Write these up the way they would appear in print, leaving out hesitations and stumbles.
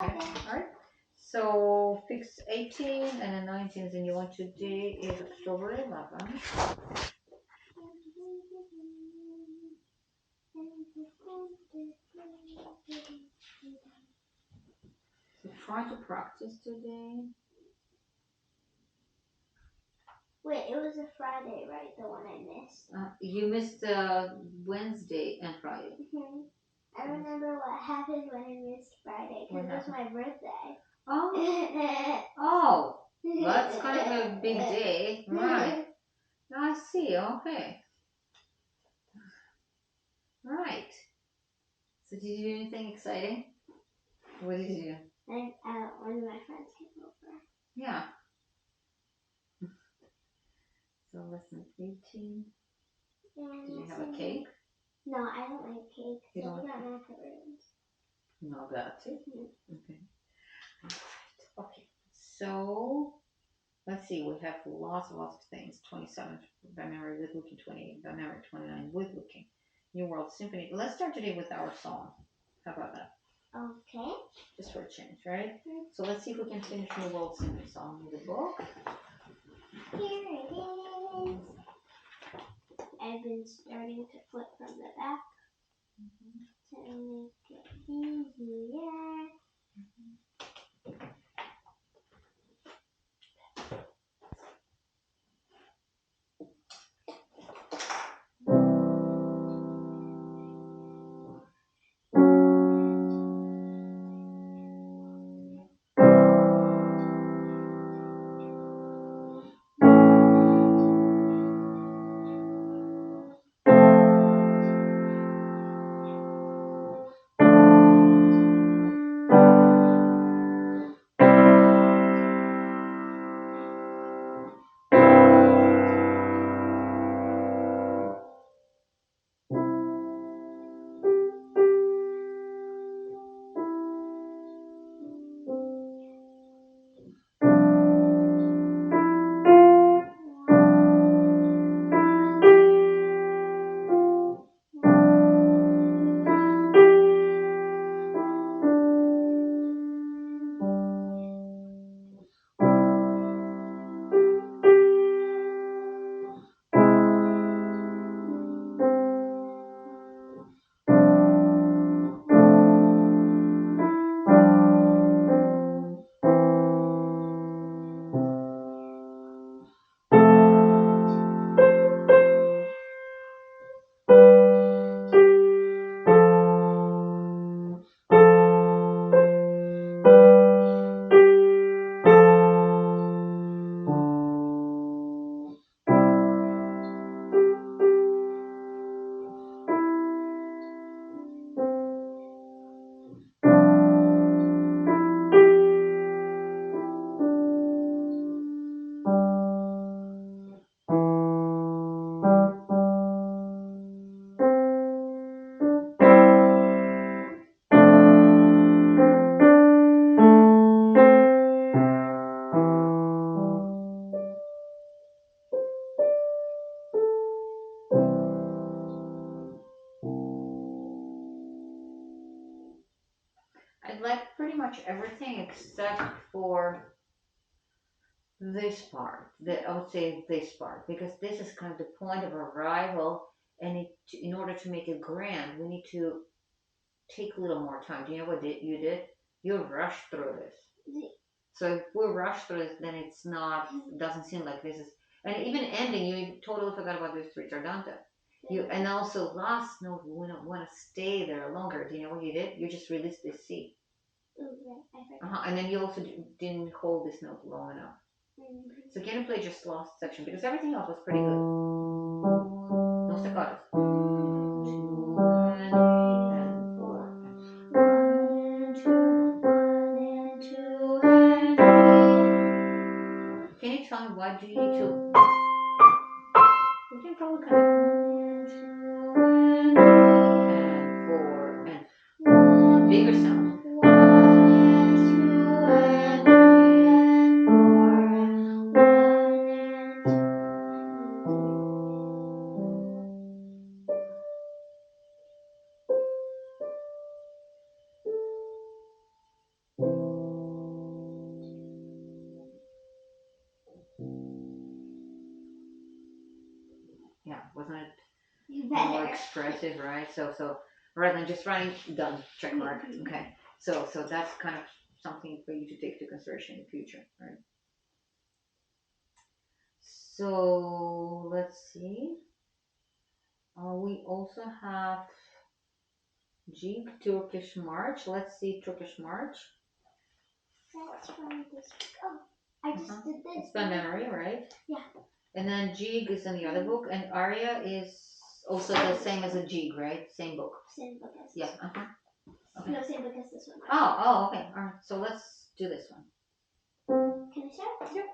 Okay. All right. So fix 18 and then 19, and you want today is October 11th. So try to practice today. Wait, it was a Friday, right? The one I missed. You missed Wednesday and Friday. Mm-hmm. I remember what happened when I missed Friday because it was my birthday. Oh. Oh. Well, that's kind of a big day. Right. I see. Okay. Right. So did you do anything exciting? What did you do? And one of my friends came over. Yeah. So lesson 18. Did you have a cake? No, I don't like cake. You don't I like got macaroons. No, got it. Mm-hmm. Okay. All right. Okay. So let's see. We have lots of things. 27 by memory with looking. 28 by memory. 29 with looking. New World Symphony. Let's start today with our song. How about that? Okay. Just for a change, right? So let's see if we can finish New World Symphony song with the book. Here it is. I've been starting to flip from the back to make it easier. I'd like pretty much everything except for this part. I would say this part because this is kind of the point of arrival, and in order to make it grand, we need to take a little more time. Do you know what you did? You rushed through this. So if we rush through this, then it's not. It doesn't seem like this is. And even ending, you totally forgot about this ritardanta. And also last note, we don't want to stay there longer. Do you know what you did? You just released this C. And then you also didn't hold this note long enough. So can you play just last section because everything else was pretty good. No staccatos. 2 and 3 and 4 and 1 and 2, 1 and 2 and 3. Can you tell me why do you need to? We can probably kind of 1 and 2 and 3 and 4 and 1 bigger sound. 1 and 2 and 3 and 4 and 1 and 2. Wasn't it more Better. expressive, right? So rather than just writing done, check mark. Okay. So that's kind of something for you to take into consideration in the future, right? So let's see. We also have Jig Turkish March. Let's see Turkish March. That's from this. Oh, I just did this. It's by memory, right? Yeah. And then Jig is in the other book, and Aria is also the same as a Jig, right? Same book. Same book as this Yeah. one. Okay. No, same book as this one. Oh, okay. All right. So let's do this one. Can I start? Sure.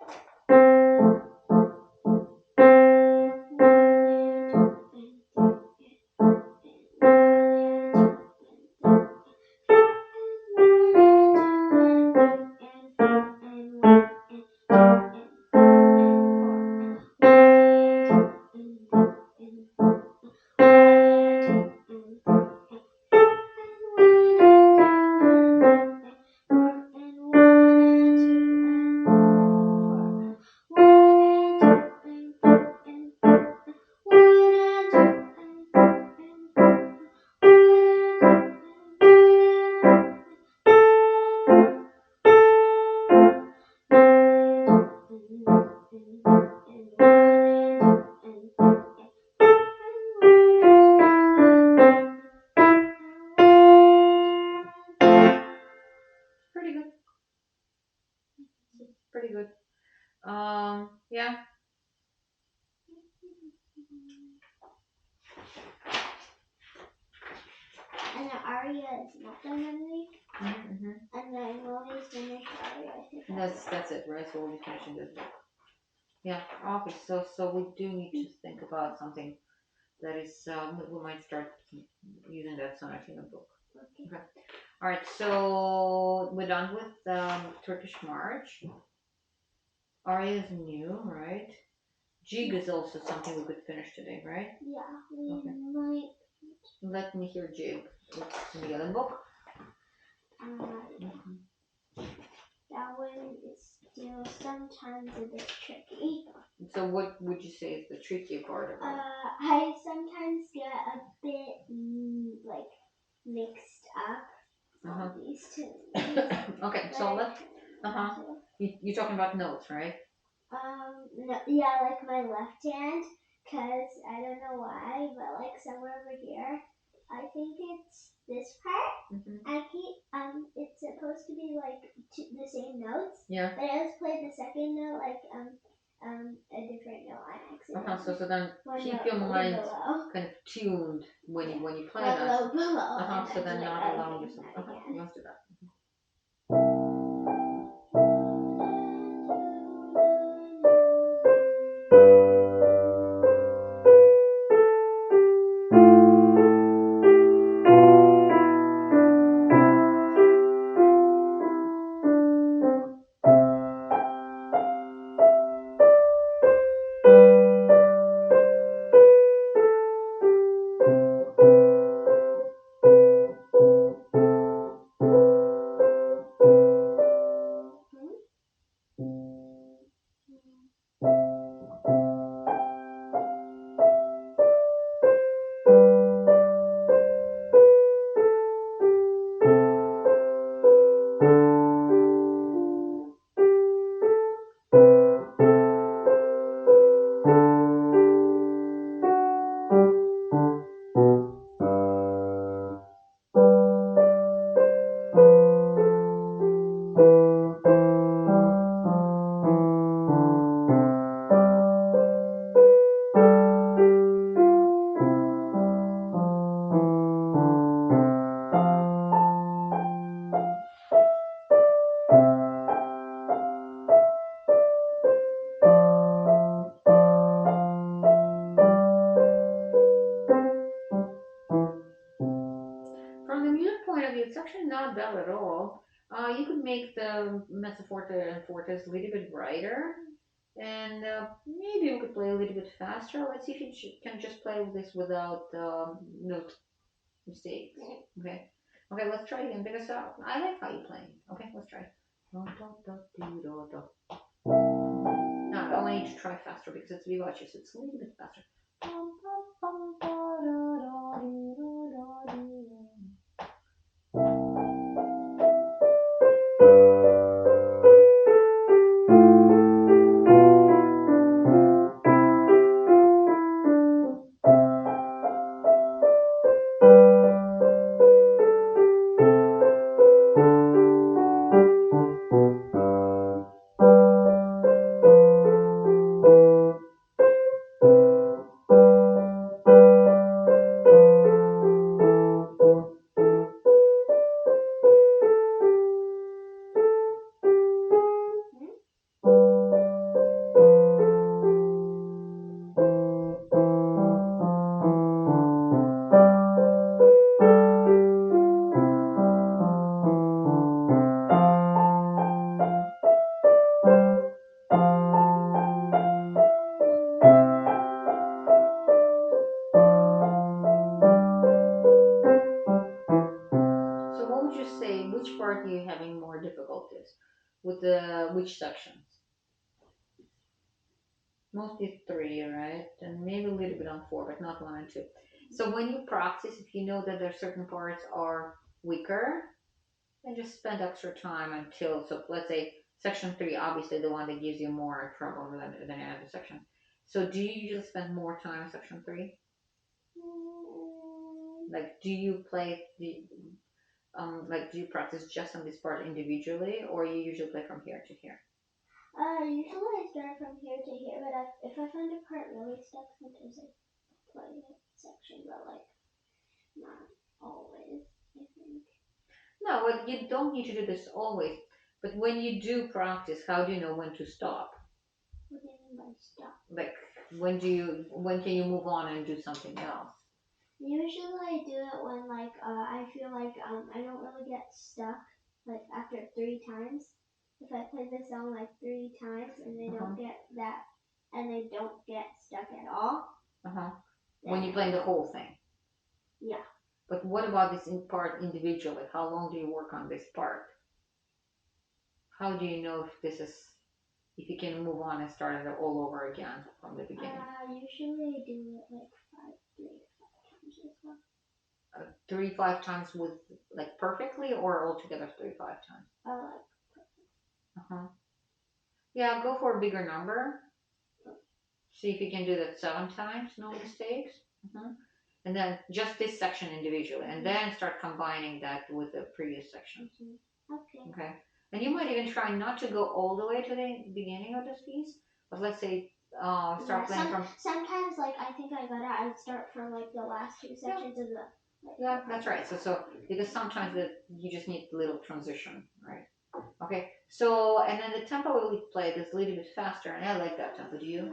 Pretty good. Pretty good. Yeah. And the aria is not by memory. Mm-hmm. And I've always finished aria. I think That's it, right? So we'll be finishing this book. Yeah. Okay. So we do need to think about something that is we might start using that sonnet in the book. Okay. All right. So we're done with Turkish March. Aria is new, right? Jig is also something we could finish today, right? Yeah, we Okay. might. Let me hear Jig. It's in the other book. That one is still sometimes a bit tricky. So what would you say is the tricky part of it? I sometimes get a bit like mixed up on these two. Okay, so let's. You're talking about notes, right? No, yeah, like my left hand, cause I don't know why, but like somewhere over here, I think it's this part. I keep it's supposed to be like the same notes. Yeah. But I just played the second note like a different note on accident. So then keep your mind kind of tuned when you play one that. note below. So then not allowing yourself. Let's do that. From the music point of view, it's actually not bad at all. You could make the mezzo forte and fortes a little bit brighter, and maybe we could play a little bit faster. Let's see if you can just play this without note mistakes. Okay. Okay, let's try again because I like how you're playing. Okay, let's try. No, I only need to try faster because it's vivacious. It's a little bit faster. having more difficulties with the which sections? Mostly three, right? And maybe a little bit on four, but not one and two. So when you practice, if you know that there are certain parts are weaker, then just spend extra time until, so let's say section three, obviously the one that gives you more trouble than any other section. So do you usually spend more time in section three? Like, do you play the like, do you practice just on this part individually, or you usually play from here to here? Usually I start from here to here, but if I find a part really stuck, sometimes I play a section, but like not always, I think. No, well, you don't need to do this always. But when you do practice, how do you know when to stop? What do you mean by stop? Like, when can you move on and do something else? Usually I do it when like I feel like I don't really get stuck like after 3 times. If I play the song like 3 times and they don't get that and they don't get stuck at all. When you play the whole thing. Yeah. But what about this in part individually? How long do you work on this part? How do you know if you can move on and start it all over again from the beginning? Usually I do it like 3 to 5 times as well. 3-5 times with like perfectly, or altogether 3-5 times? Like. Yeah, go for a bigger number. See if you can do that 7 times, no mistakes. And then just this section individually, and then start combining that with the previous sections. Okay. And you might even try not to go all the way to the beginning of this piece, but let's say start playing from. Sometimes, like I think I start from like the last 2 sections of the. Yeah, that's right. So because sometimes you just need a little transition, right? Okay. So and then the tempo we play is a little bit faster, and I like that tempo. Do you?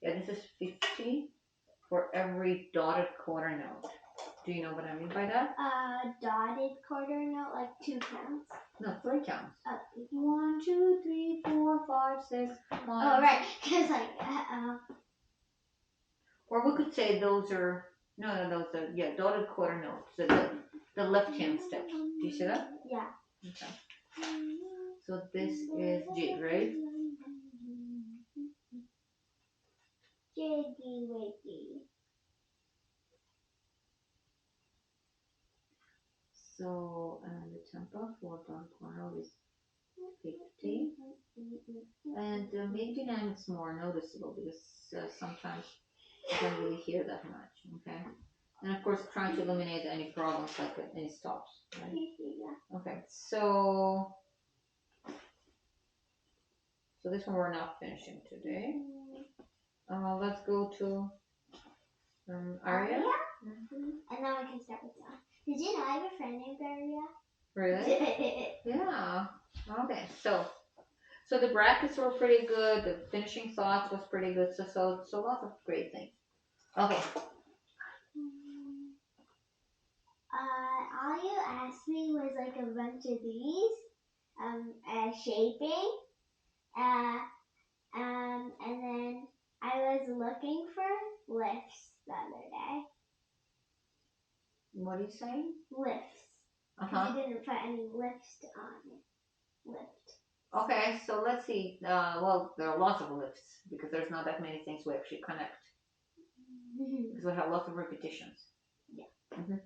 Yeah, this is 50 for every dotted quarter note. Do you know what I mean by that? Dotted quarter note, like 2 counts. No, 3 counts. Oh. 1, 2, 3, 4, 5, 6. 1, oh, right. Because like. Or we could say those are dotted quarter notes. The left hand steps. Do you see that? Yeah. Okay. So this is G, right? Jiggy wiggy. So and the tempo for dotted quarter note is 50, and make dynamics more noticeable because sometimes you don't really hear that much. Okay. And of course, trying to eliminate any problems like any stops. Right? Yeah. Okay, so this one we're not finishing today. Let's go to Aria. And then we can start with that. Did you know I have a friend named Aria? Really? Yeah. Okay, so the brackets were pretty good. The finishing thoughts was pretty good. So lots of great things. Okay. All you asked me was like a bunch of these, shaping, and then I was looking for lifts the other day. What are you saying? Lifts. Because you didn't put any lifts on it. Lift. Okay, so let's see. Well, there are lots of lifts because there's not that many things we actually connect. Because we have lots of repetitions. Yeah.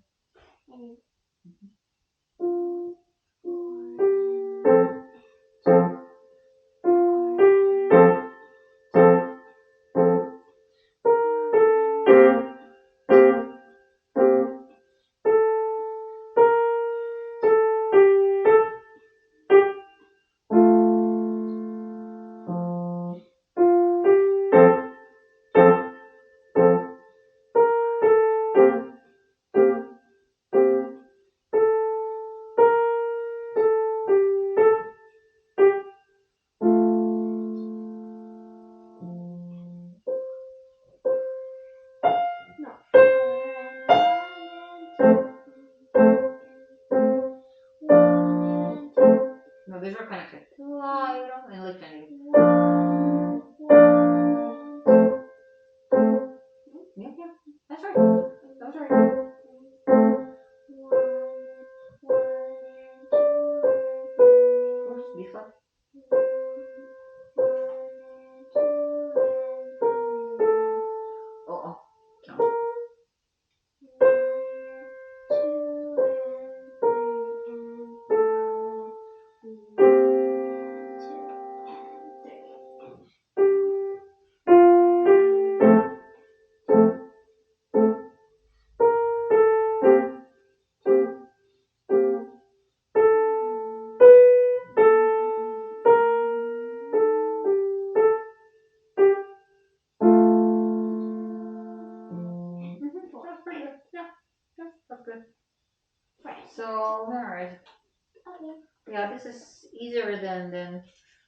So, alright. Okay. Yeah, this is easier than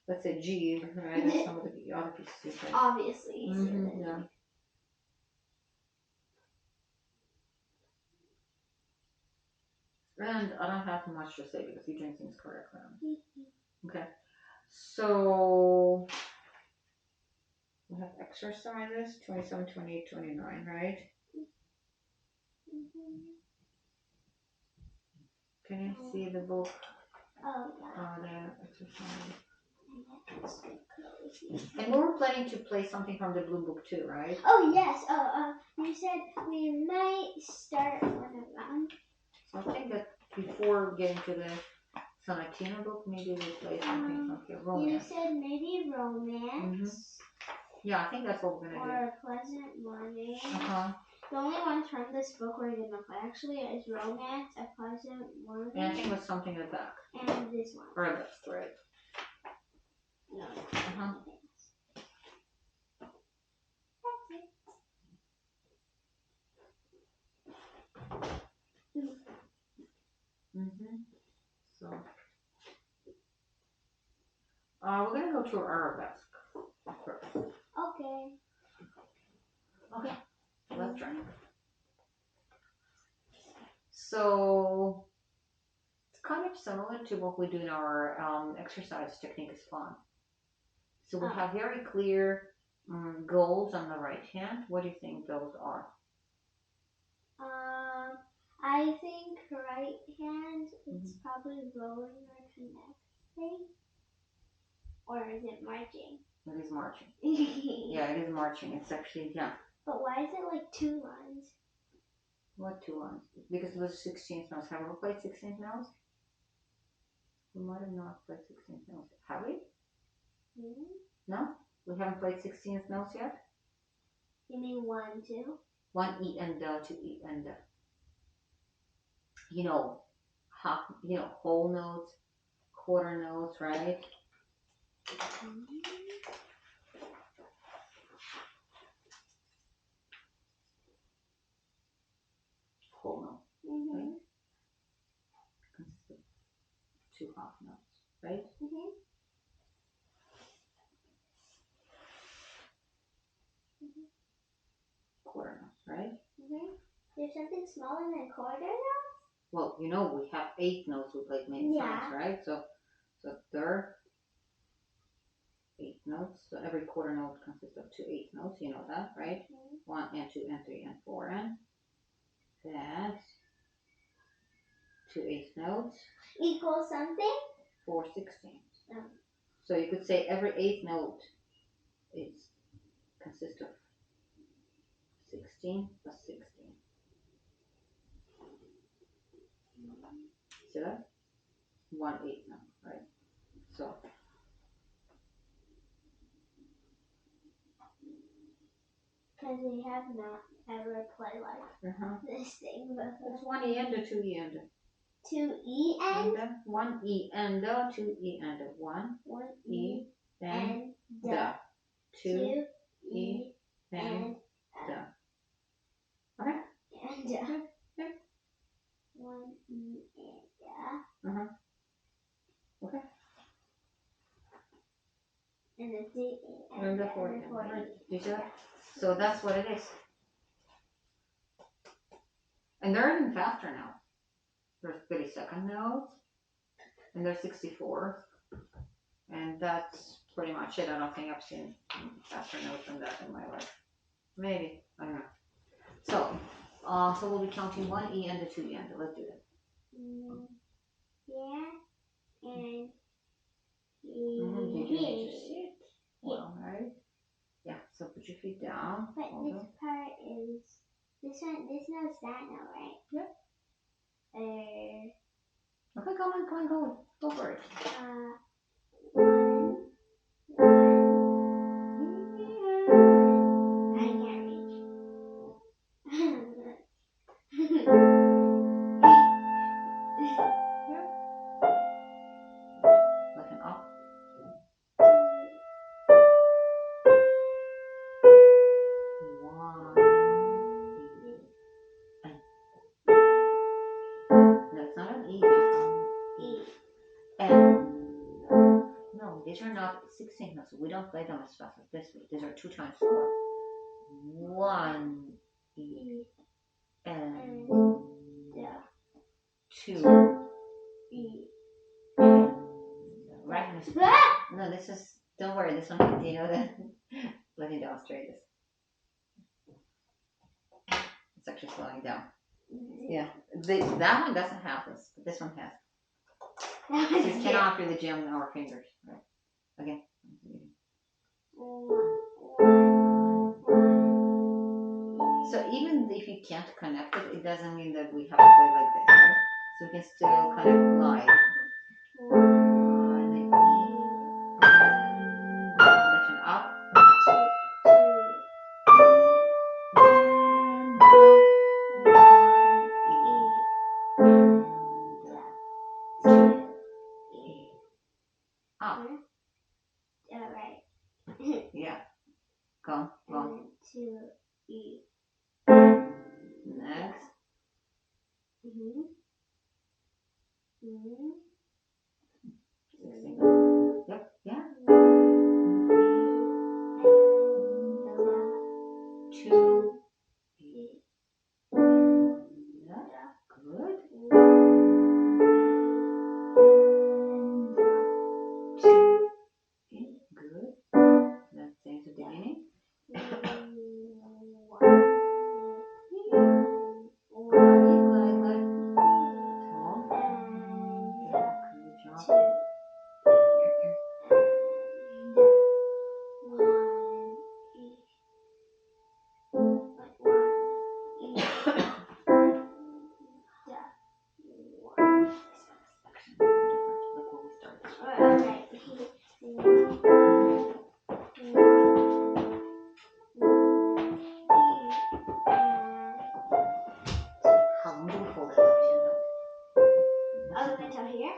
let's say G, right? Or some of the other pieces you said. Obviously easier Mhm, than yeah. And I don't have much to say because you doing things correctly. Okay. So we have exercises 27, 28, 29, right? Can you see the book? Oh, yeah. The exercise. And we were planning to play something from the blue book too, right? Oh, yes. You said we might start one of them. So I think that before getting to the Sonatina book, maybe we'll play something from here. You Romance. said maybe romance. Yeah, I think that's what we're gonna Or a pleasant morning. do. The only ones from this book we're gonna play actually is romance, a pleasant morning, And I think it was something like that. and this one. Or that's right. No. Uh-huh. So, we're gonna go to arabesque first. Okay. Okay, let's try. So it's kind of similar to what we do in our exercise technique is fun. So we have very clear goals on the right hand. What do you think those are? I think right hand it's probably rowing or connecting. Or is it marching? It is marching. Yeah, it is marching. It's actually, yeah. But why is it like 2 lines? What 2 lines? Because it was 16th notes. Have we ever played 16th notes? We might have not played 16th notes. Have we? No? We haven't played 16th notes yet? You mean 1, 2? 1 E and 2 E and you know, whole notes, quarter notes, right? Whole notes, right? Consists of 2 half notes, right? Quarter notes, right? There's something smaller than quarter notes? Well, we have 8 notes we played many times, right? So third, 8 notes. So every quarter note consists of 2 8 notes. You know that, right? 1 and 2 and 3 and 4 and that 2 8 notes Equals something? 4 16ths. So you could say every 8th note consists of 16 plus 16. See that? 1 8 note, right? So because we have not ever played like this thing before. It's 1 E and 2 E and 2 E and 1 E and 2 E and 1 E and 2 E and okay. And 1 E and Okay. And the D And the 4 right? You see that? So that's what it is. And they're even faster now. There's 32nd notes, and there's 64th, and that's pretty much it. I don't think I've seen faster notes than that in my life. Maybe, I don't know. So, so we'll be counting 1 E and 2 E and let's do that. Yeah, and Did you need to sit? Well, right? Yeah. So put your feet down. But this part is this one. This note's that note, right? Yep. Okay, come on, go for it. 1. I can't reach. Like an up. 1. That's not it. These are not 16 notes. We don't play them as fast as this. These are 2 times slower. 1 E and 2 E. right. No, this is. Don't worry. This one. Do you know that? Let me demonstrate this. It's actually slowing down. Yeah. That one doesn't have this, but this one has. So you cannot really jam our fingers. Right. Again. So even if you can't connect it, it doesn't mean that we have to play like this, right? So we can still kind of glide. And then E, connection up. Up. Right. Yeah. Go. And 2 E. Next. Yep. Yeah. 2 E. Yeah. Good. 2 E. Good. Let's say to the beginning. How long do we hold it left hand? Other until here?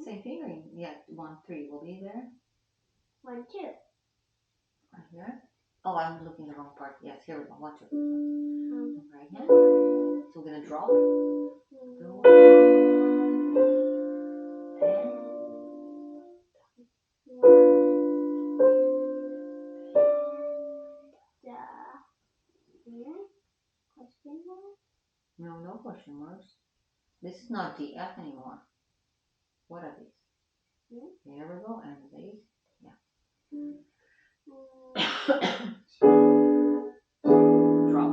Same fingering. Yeah, 1, 3 will be there. 1, 2. Right here. Oh, I'm looking the wrong part. Yes, here we go. 1, 2. Right hand. So we're gonna drop. No, no question marks. This is not the F anymore. What are these? There we go. And these. Yeah. Drop.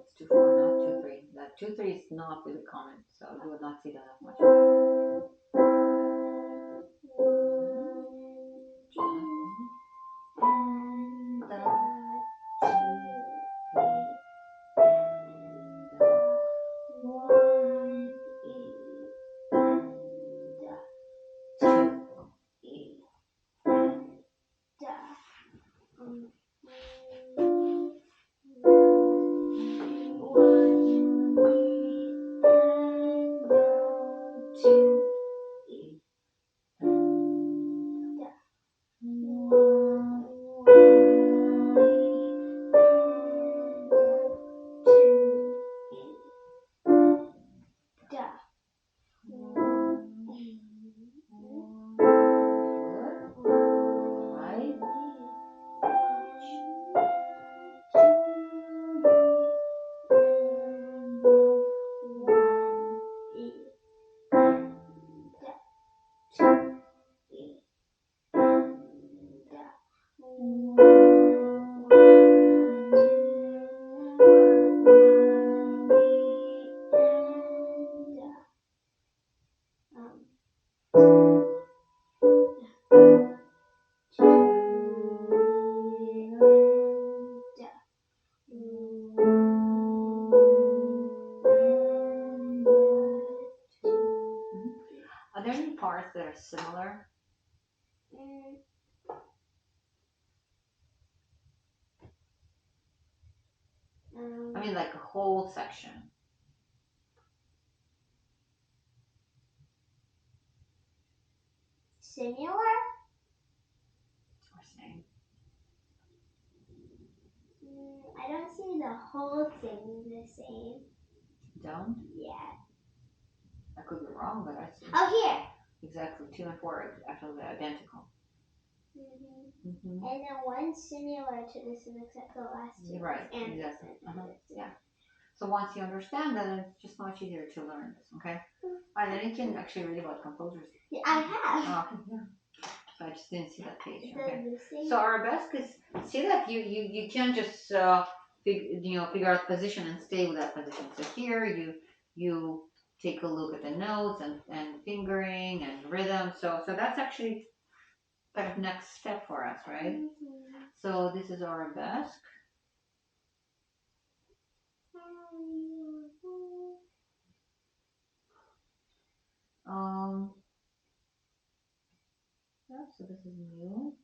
It's 2, 4, not 2, 3. That 2, 3 is not really common, so you will not see that much. parts that are similar? I mean, like a whole section. Similar? Or same. I don't see the whole thing the same. Don't? Yeah. I could be wrong, but I see. Oh, here. Exactly, 2 and 4 are absolutely identical. And then one's similar to this one, except the last two. Right, and exactly. This. Yeah. So once you understand that, it's just much easier to learn this, okay? And then you can actually read about composers. Yeah, I have. Okay, yeah. So I just didn't see that page. So Okay. this So arabesque is, see that you can't just figure out position and stay with that position. So here you take a look at the notes and fingering and rhythm. So that's actually kind of next step for us, right? So this is arabesque. Yeah, so this is new.